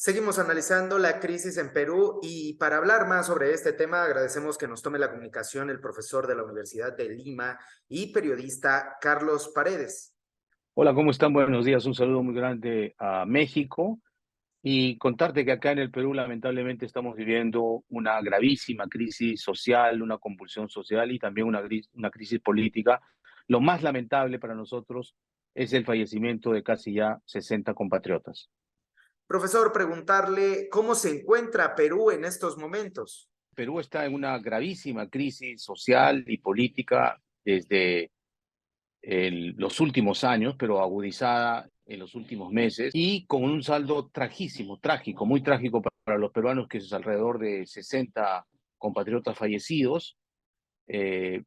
Seguimos analizando la crisis en Perú y para hablar más sobre este tema agradecemos que nos tome la comunicación el profesor de la Universidad de Lima y periodista Carlos Paredes. Hola, ¿cómo están? Buenos días. Un saludo muy grande a México y contarte que acá en el Perú lamentablemente estamos viviendo una gravísima crisis social, una convulsión social y también una crisis política. Lo más lamentable para nosotros es el fallecimiento de casi ya 60 compatriotas. Profesor, preguntarle cómo se encuentra Perú en estos momentos. Perú está en una gravísima crisis social y política desde los últimos años, pero agudizada en los últimos meses y con un saldo trajísimo, trágico, muy trágico para los peruanos, que es alrededor de 60 compatriotas fallecidos, eh,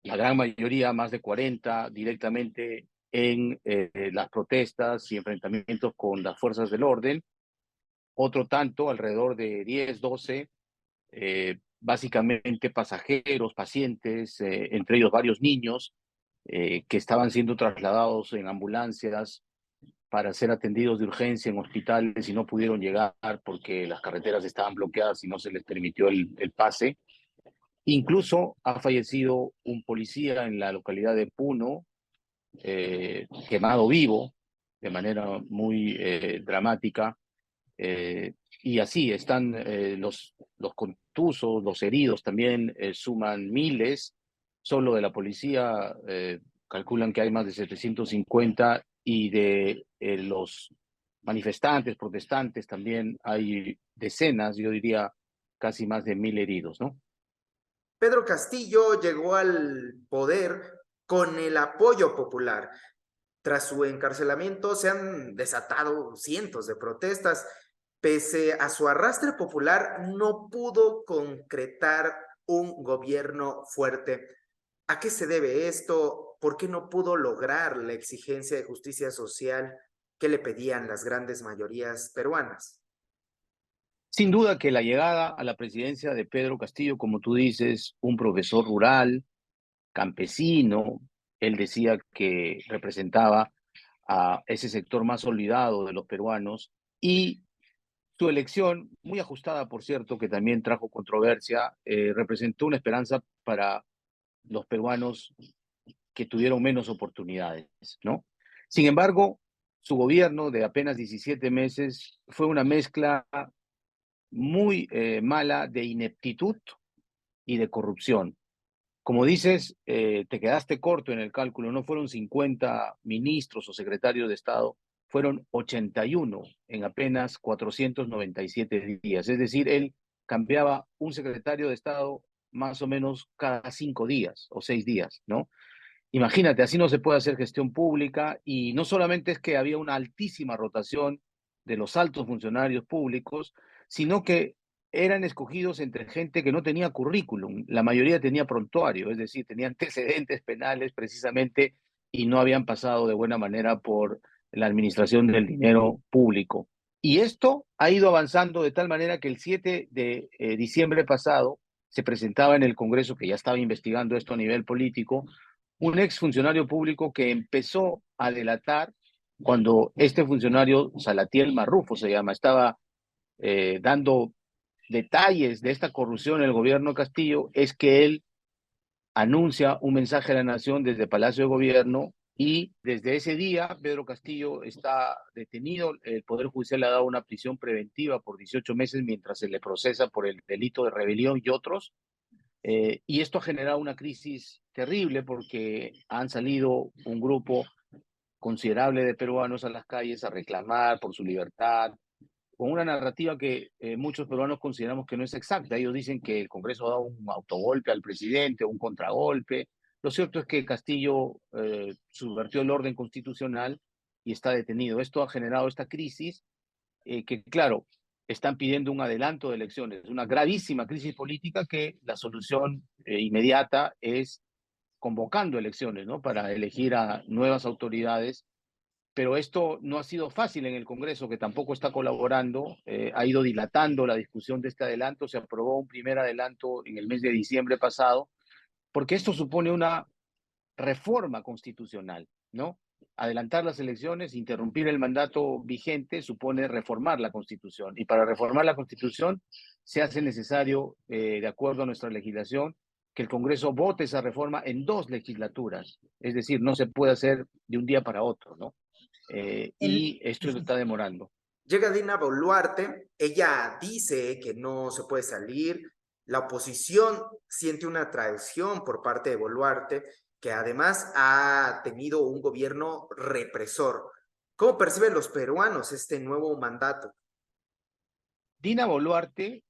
la gran mayoría, más de 40, directamente en las protestas y enfrentamientos con las fuerzas del orden, otro tanto, alrededor de 10, 12, básicamente pasajeros, pacientes, entre ellos varios niños, que estaban siendo trasladados en ambulancias para ser atendidos de urgencia en hospitales y no pudieron llegar porque las carreteras estaban bloqueadas y no se les permitió el pase. Incluso ha fallecido un policía en la localidad de Puno, quemado vivo de manera muy dramática. Y así están los contusos, los heridos también suman miles. Solo de la policía calculan que hay más de 750 y de los manifestantes, protestantes también hay decenas, yo diría casi más de 1000 heridos, ¿no? Pedro Castillo llegó al poder con el apoyo popular. Tras su encarcelamiento se han desatado cientos de protestas. Pese a su arrastre popular, no pudo concretar un gobierno fuerte. ¿A qué se debe esto? ¿Por qué no pudo lograr la exigencia de justicia social que le pedían las grandes mayorías peruanas? Sin duda que la llegada a la presidencia de Pedro Castillo, como tú dices, un profesor rural, campesino, él decía que representaba a ese sector más olvidado de los peruanos, y su elección, muy ajustada, por cierto, que también trajo controversia, representó una esperanza para los peruanos que tuvieron menos oportunidades, ¿no? Sin embargo, su gobierno de apenas 17 meses fue una mezcla muy mala de ineptitud y de corrupción. Como dices, te quedaste corto en el cálculo, no fueron 50 ministros o secretarios de Estado, fueron 81 en apenas 497 días. Es decir, él cambiaba un secretario de Estado más o menos cada 5 días o 6 días, ¿no? Imagínate, así no se puede hacer gestión pública, y no solamente es que había una altísima rotación de los altos funcionarios públicos, sino que eran escogidos entre gente que no tenía currículum. La mayoría tenía prontuario, es decir, tenía antecedentes penales precisamente y no habían pasado de buena manera por la administración del dinero público. Y esto ha ido avanzando de tal manera que el 7 de diciembre pasado se presentaba en el Congreso, que ya estaba investigando esto a nivel político, un exfuncionario público que empezó a delatar cuando este funcionario, Salatiel Marrufo se llama, estaba dando detalles de esta corrupción en el gobierno Castillo. Es que él anuncia un mensaje a la nación desde Palacio de Gobierno, y desde ese día Pedro Castillo está detenido. El Poder Judicial le ha dado una prisión preventiva por 18 meses mientras se le procesa por el delito de rebelión y otros. Y esto ha generado una crisis terrible porque han salido un grupo considerable de peruanos a las calles a reclamar por su libertad, con una narrativa que muchos peruanos consideramos que no es exacta. Ellos dicen que el Congreso ha dado un autogolpe al presidente, un contragolpe. Lo cierto es que Castillo subvertió el orden constitucional y está detenido. Esto ha generado esta crisis, que, claro, están pidiendo un adelanto de elecciones, una gravísima crisis política que la solución inmediata es convocando elecciones, ¿no? Para elegir a nuevas autoridades. Pero esto no ha sido fácil en el Congreso, que tampoco está colaborando. Ha ido dilatando la discusión de este adelanto. Se aprobó un primer adelanto en el mes de diciembre pasado, porque esto supone una reforma constitucional, ¿no? adelantar las elecciones, interrumpir el mandato vigente, supone reformar la Constitución. Y para reformar la Constitución se hace necesario, de acuerdo a nuestra legislación, que el Congreso vote esa reforma en 2 legislaturas. Es decir, no se puede hacer de un día para otro, ¿no? En- Y esto lo está demorando. Llega Dina Boluarte, ella dice que no se puede salir, la oposición siente una traición por parte de Boluarte, que además ha tenido un gobierno represor. ¿Cómo perciben los peruanos este nuevo mandato? Dina Boluarte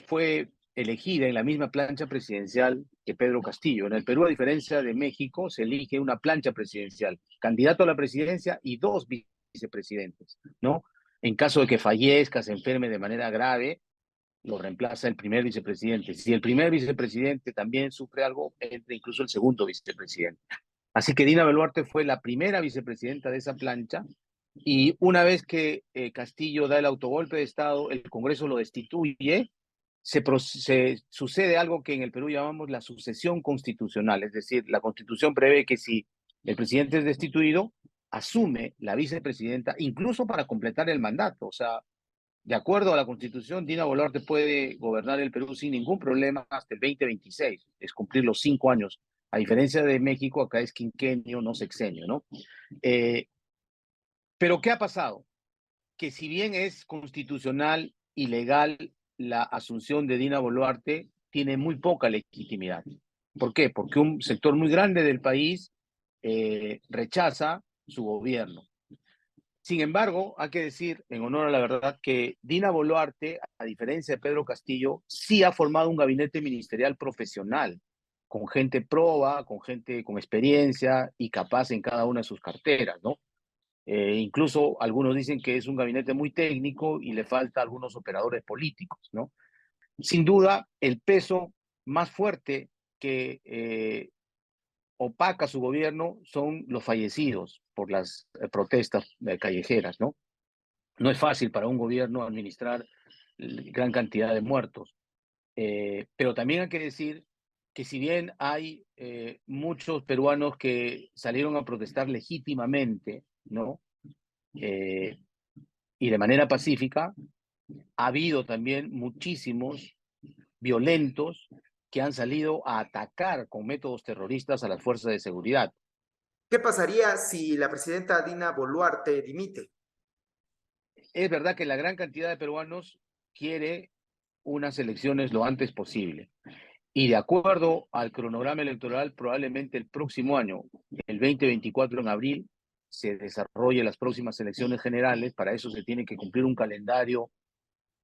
fue elegida en la misma plancha presidencial que Pedro Castillo. En el Perú, a diferencia de México, se elige una plancha presidencial, candidato a la presidencia y 2 vicepresidentes, ¿no? En caso de que fallezca, se enferme de manera grave, lo reemplaza el primer vicepresidente. Si el primer vicepresidente también sufre algo, entra incluso el segundo vicepresidente. Así que Dina Boluarte fue la primera vicepresidenta de esa plancha y una vez que Castillo da el autogolpe de Estado, el Congreso lo destituye, se sucede algo que en el Perú llamamos la sucesión constitucional, es decir, la Constitución prevé que si el presidente es destituido, asume la vicepresidenta, incluso para completar el mandato. O sea, de acuerdo a la Constitución, Dina Boluarte puede gobernar el Perú sin ningún problema hasta el 2026, es cumplir los 5 años. A diferencia de México, acá es quinquenio, no sexenio, ¿no? Eh, pero ¿qué ha pasado? Que si bien es constitucional y legal la asunción de Dina Boluarte, tiene muy poca legitimidad. ¿Por qué? Porque un sector muy grande del país rechaza su gobierno. Sin embargo, hay que decir, en honor a la verdad, que Dina Boluarte, a diferencia de Pedro Castillo, sí ha formado un gabinete ministerial profesional, con gente proba, con gente con experiencia y capaz en cada una de sus carteras, ¿no? Incluso algunos dicen que es un gabinete muy técnico y le falta algunos operadores políticos, ¿no? Sin duda, el peso más fuerte que opaca su gobierno son los fallecidos por las protestas callejeras, ¿no? No es fácil para un gobierno administrar gran cantidad de muertos, pero también hay que decir que si bien hay muchos peruanos que salieron a protestar legítimamente, ¿no? Eh, y de manera pacífica, ha habido también muchísimos violentos que han salido a atacar con métodos terroristas a las fuerzas de seguridad. ¿Qué pasaría si la presidenta Dina Boluarte dimite? Es verdad que la gran cantidad de peruanos quiere unas elecciones lo antes posible. Y de acuerdo al cronograma electoral, probablemente el próximo año, el 2024 en abril, se desarrolle las próximas elecciones generales. Para eso se tiene que cumplir un calendario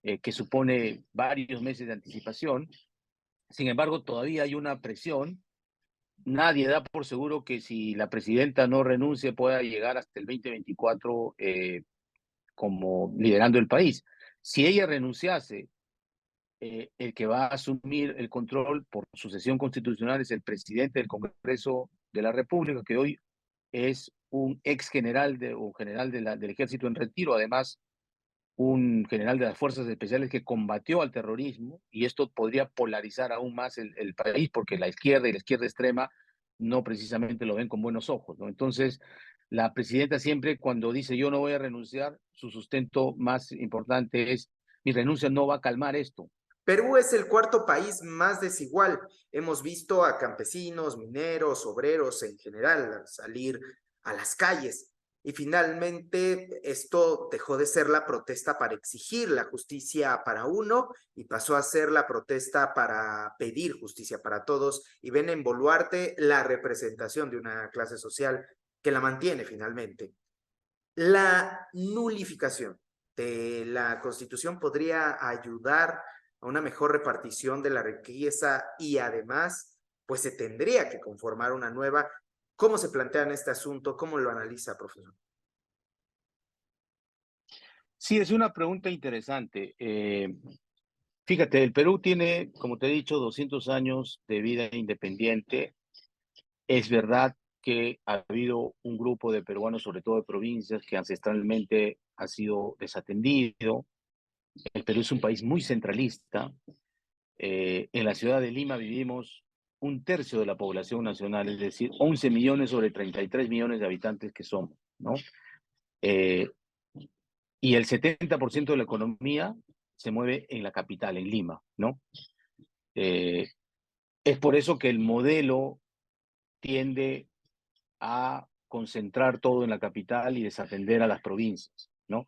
que supone varios meses de anticipación. Sin embargo, todavía hay una presión. Nadie da por seguro que si la presidenta no renuncie pueda llegar hasta el 2024 como liderando el país. Si ella renunciase, el que va a asumir el control por sucesión constitucional es el presidente del Congreso de la República, que hoy es un ex general o general del ejército en retiro, además un general de las fuerzas especiales que combatió al terrorismo, y esto podría polarizar aún más el país, porque la izquierda y la izquierda extrema no precisamente lo ven con buenos ojos, ¿no? Entonces, la presidenta siempre cuando dice yo no voy a renunciar, su sustento más importante es mi renuncia no va a calmar esto. Perú es el cuarto país más desigual. Hemos visto a campesinos, mineros, obreros en general salir a las calles. Y finalmente esto dejó de ser la protesta para exigir la justicia para uno y pasó a ser la protesta para pedir justicia para todos. Y ven en Boluarte la representación de una clase social que la mantiene finalmente. La nulificación de la Constitución podría ayudar a una mejor repartición de la riqueza y además, pues se tendría que conformar una nueva. ¿Cómo se plantean este asunto? ¿Cómo lo analiza, profesor? Sí, es una pregunta interesante. Fíjate, el Perú tiene, como te he dicho, 200 años de vida independiente. Es verdad que ha habido un grupo de peruanos, sobre todo de provincias, que ancestralmente ha sido desatendido. El Perú es un país muy centralista. En la ciudad de Lima vivimos un tercio de la población nacional, es decir, 11 millones sobre 33 millones de habitantes que somos, ¿no? Eh, y el 70% de la economía se mueve en la capital, en Lima, ¿no? Eh, es por eso que el modelo tiende a concentrar todo en la capital y desatender a las provincias, ¿no?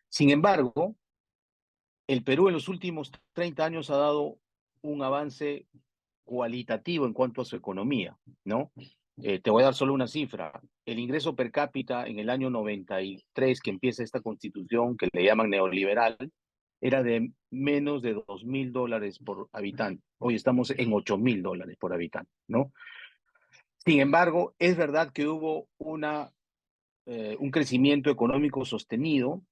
Sin embargo, el Perú en los últimos 30 años ha dado un avance cualitativo en cuanto a su economía, ¿no? Te voy a dar solo una cifra. El ingreso per cápita en el año 93, que empieza esta constitución que le llaman neoliberal, era de menos de $2.000 por habitante. Hoy estamos en $8.000 por habitante, ¿no? Sin embargo, es verdad que hubo un crecimiento económico sostenido,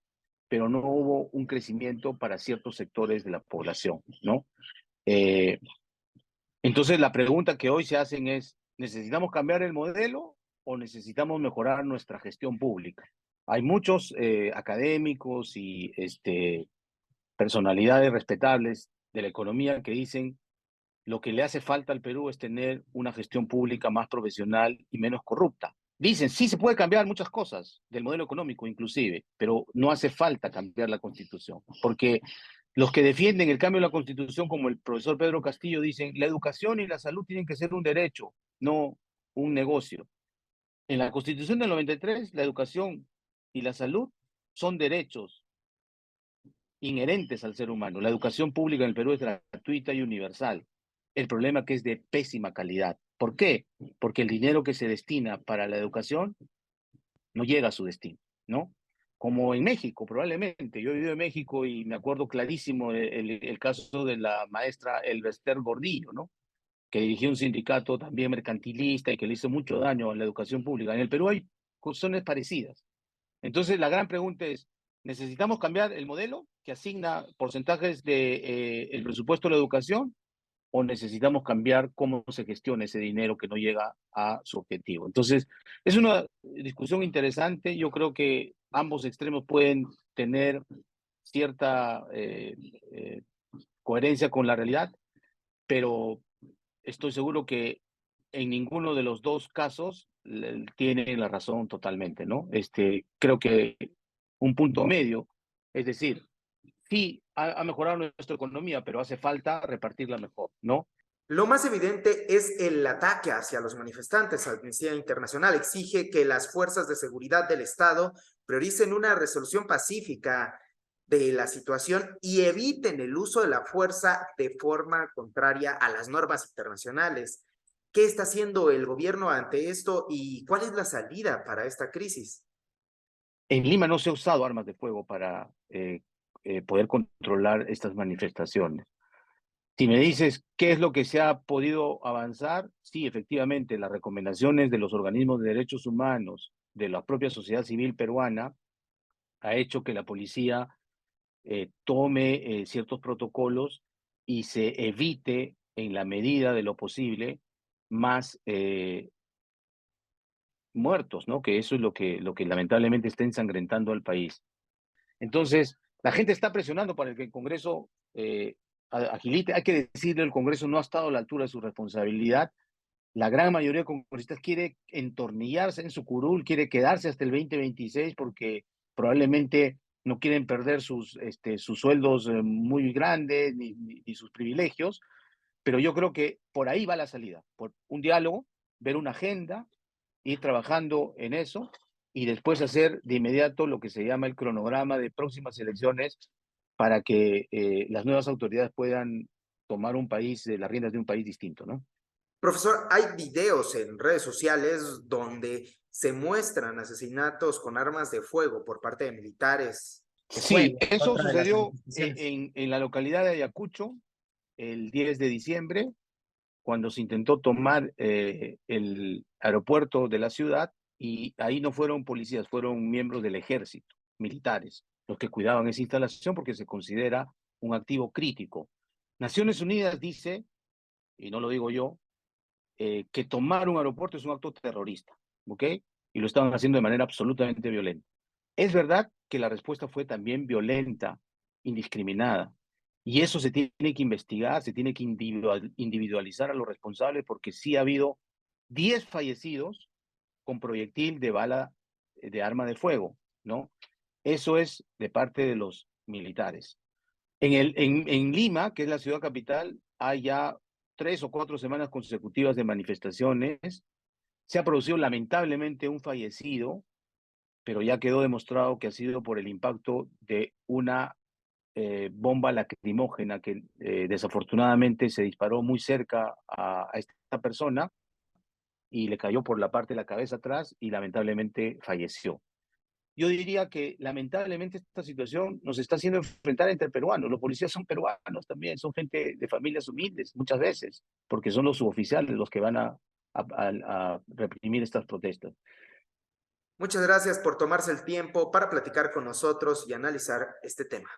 pero no hubo un crecimiento para ciertos sectores de la población, ¿no? Eh, entonces, la pregunta que hoy se hacen es, ¿necesitamos cambiar el modelo o necesitamos mejorar nuestra gestión pública? Hay muchos académicos y personalidades respetables de la economía que dicen lo que le hace falta al Perú es tener una gestión pública más profesional y menos corrupta. Dicen, sí se puede cambiar muchas cosas del modelo económico inclusive, pero no hace falta cambiar la Constitución, porque los que defienden el cambio de la Constitución, como el profesor Pedro Castillo, dicen, la educación y la salud tienen que ser un derecho, no un negocio. En la Constitución del 93, la educación y la salud son derechos inherentes al ser humano. La educación pública en el Perú es gratuita y universal. El problema es que es de pésima calidad. ¿Por qué? Porque el dinero que se destina para la educación no llega a su destino, ¿no? Como en México, probablemente. Yo he vivido en México y me acuerdo clarísimo el caso de la maestra Elbester Gordillo, ¿no? Que dirigió un sindicato también mercantilista y que le hizo mucho daño a la educación pública. En el Perú hay cuestiones parecidas. Entonces, la gran pregunta es, ¿necesitamos cambiar el modelo que asigna porcentajes de el presupuesto de la educación o necesitamos cambiar cómo se gestiona ese dinero que no llega a su objetivo? Entonces, es una discusión interesante. Yo creo que ambos extremos pueden tener cierta coherencia con la realidad, pero estoy seguro que en ninguno de los dos casos tienen la razón totalmente, ¿no? Creo que un punto medio, es decir, sí ha mejorado nuestra economía, pero hace falta repartirla mejor, ¿no? Lo más evidente es el ataque hacia los manifestantes. Amnistía Internacional exige que las fuerzas de seguridad del Estado prioricen una resolución pacífica de la situación y eviten el uso de la fuerza de forma contraria a las normas internacionales. ¿Qué está haciendo el gobierno ante esto y cuál es la salida para esta crisis? En Lima no se ha usado armas de fuego para poder controlar estas manifestaciones. Si me dices qué es lo que se ha podido avanzar, sí, efectivamente, las recomendaciones de los organismos de derechos humanos, de la propia sociedad civil peruana, ha hecho que la policía tome ciertos protocolos y se evite, en la medida de lo posible, más muertos, ¿no? Que eso es lo que lamentablemente está ensangrentando al país. Entonces, la gente está presionando para que el Congreso agilite. Hay que decirle, el Congreso no ha estado a la altura de su responsabilidad. La gran mayoría de congresistas quiere entornillarse en su curul, quiere quedarse hasta el 2026 porque probablemente no quieren perder sus sueldos muy grandes ni sus privilegios, pero yo creo que por ahí va la salida, por un diálogo, ver una agenda, ir trabajando en eso y después hacer de inmediato lo que se llama el cronograma de próximas elecciones para que las nuevas autoridades puedan tomar las riendas de un país distinto, ¿no? Profesor, hay videos en redes sociales donde se muestran asesinatos con armas de fuego por parte de militares, que fue Sí, en eso contra de las sucedió manifestaciones. en la localidad de Ayacucho el 10 de diciembre, cuando se intentó tomar el aeropuerto de la ciudad y ahí no fueron policías, fueron miembros del ejército, militares, los que cuidaban esa instalación porque se considera un activo crítico. Naciones Unidas dice, y no lo digo yo, que tomar un aeropuerto es un acto terrorista, ¿ok? Y lo estaban haciendo de manera absolutamente violenta. Es verdad que la respuesta fue también violenta, indiscriminada, Y eso se tiene que investigar, se tiene que individualizar a los responsables, porque sí ha habido 10 fallecidos con proyectil de bala de arma de fuego, ¿no? Eso es de parte de los militares. En Lima, que es la ciudad capital, hay ya 3 o 4 semanas consecutivas de manifestaciones. Se ha producido lamentablemente un fallecido, pero ya quedó demostrado que ha sido por el impacto de una bomba lacrimógena que desafortunadamente se disparó muy cerca a esta persona y le cayó por la parte de la cabeza atrás y lamentablemente falleció. Yo diría que lamentablemente esta situación nos está haciendo enfrentar entre peruanos. Los policías son peruanos también, son gente de familias humildes muchas veces, porque son los suboficiales los que van a reprimir estas protestas. Muchas gracias por tomarse el tiempo para platicar con nosotros y analizar este tema.